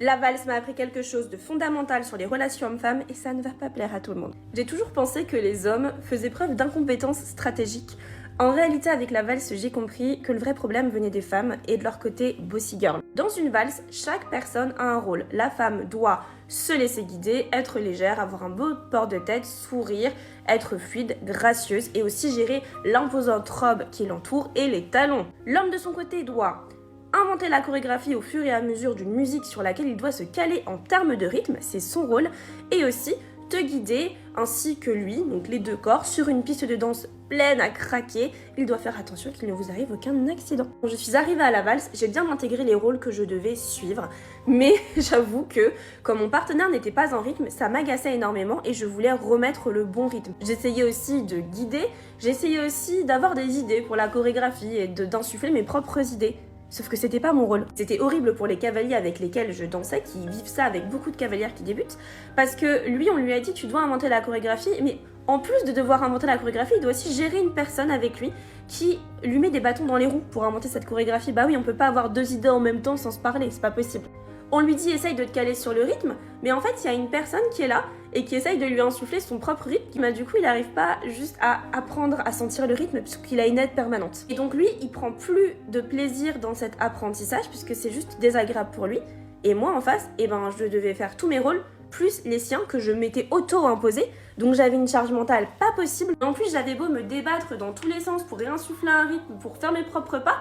La valse m'a appris quelque chose de fondamental sur les relations hommes-femmes et ça ne va pas plaire à tout le monde. J'ai toujours pensé que les hommes faisaient preuve d'incompétence stratégique. En réalité, avec la valse, j'ai compris que le vrai problème venait des femmes et de leur côté bossy girl. Dans une valse, chaque personne a un rôle. La femme doit se laisser guider, être légère, avoir un beau port de tête, sourire, être fluide, gracieuse et aussi gérer l'imposante robe qui l'entoure et les talons. L'homme de son côté doit inventer la chorégraphie au fur et à mesure d'une musique sur laquelle il doit se caler en termes de rythme, c'est son rôle, et aussi te guider ainsi que lui, donc les deux corps, sur une piste de danse pleine à craquer. Il doit faire attention qu'il ne vous arrive aucun accident. Quand je suis arrivée à la valse, j'ai bien intégré les rôles que je devais suivre, mais j'avoue que comme mon partenaire n'était pas en rythme, ça m'agaçait énormément et je voulais remettre le bon rythme. J'essayais aussi de guider, j'essayais aussi d'avoir des idées pour la chorégraphie et d'insuffler mes propres idées. Sauf que c'était pas mon rôle. C'était horrible pour les cavaliers avec lesquels je dansais, qui vivent ça avec beaucoup de cavalières qui débutent, parce que lui, on lui a dit tu dois inventer la chorégraphie, mais en plus de devoir inventer la chorégraphie, il doit aussi gérer une personne avec lui qui lui met des bâtons dans les roues pour inventer cette chorégraphie. Bah oui, on peut pas avoir deux idées en même temps sans se parler, c'est pas possible. On lui dit essaye de te caler sur le rythme, mais en fait il y a une personne qui est là et qui essaye de lui insuffler son propre rythme, du coup il n'arrive pas juste à apprendre à sentir le rythme puisqu'il a une aide permanente. Et donc lui il prend plus de plaisir dans cet apprentissage puisque c'est juste désagréable pour lui. Et moi en face, je devais faire tous mes rôles plus les siens que je m'étais auto-imposés. Donc j'avais une charge mentale pas possible. En plus j'avais beau me débattre dans tous les sens pour réinsuffler un rythme, pour faire mes propres pas.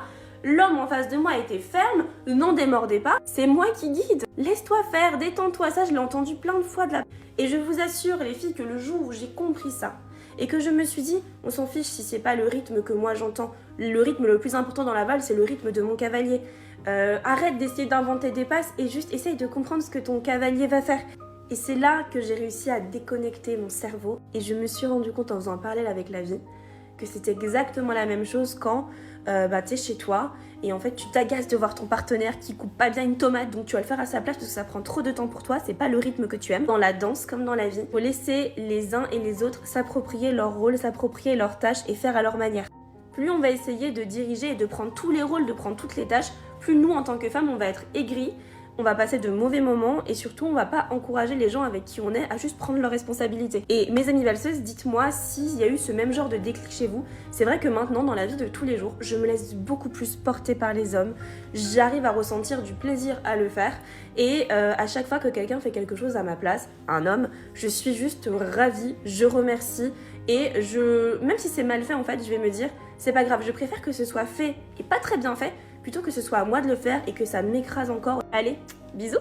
L'homme en face de moi était ferme, n'en démordez pas, c'est moi qui guide. Laisse-toi faire, détends-toi, ça je l'ai entendu plein de fois de la... Et je vous assure les filles que le jour où j'ai compris ça, et que je me suis dit, on s'en fiche si c'est pas le rythme que moi j'entends, le rythme le plus important dans la valse c'est le rythme de mon cavalier. Arrête d'essayer d'inventer des passes et juste essaye de comprendre ce que ton cavalier va faire. Et c'est là que j'ai réussi à déconnecter mon cerveau et je me suis rendu compte en faisant un parallèle avec la vie que c'était exactement la même chose quand t'es chez toi et en fait tu t'agaces de voir ton partenaire qui coupe pas bien une tomate, donc tu vas le faire à sa place parce que ça prend trop de temps pour toi, c'est pas le rythme que tu aimes. Dans la danse comme dans la vie, faut laisser les uns et les autres s'approprier leur rôle, s'approprier leurs tâches et faire à leur manière. Plus on va essayer de diriger et de prendre tous les rôles, de prendre toutes les tâches, plus nous en tant que femmes on va être aigris, on va passer de mauvais moments et surtout on va pas encourager les gens avec qui on est à juste prendre leurs responsabilités. Et mes amies valseuses, dites-moi s'il y a eu ce même genre de déclic chez vous. C'est vrai que maintenant dans la vie de tous les jours, je me laisse beaucoup plus porter par les hommes, j'arrive à ressentir du plaisir à le faire et à chaque fois que quelqu'un fait quelque chose à ma place, un homme, je suis juste ravie, je remercie et même si c'est mal fait en fait, je vais me dire c'est pas grave, je préfère que ce soit fait et pas très bien fait plutôt que ce soit à moi de le faire et que ça m'écrase encore. Allez, bisous!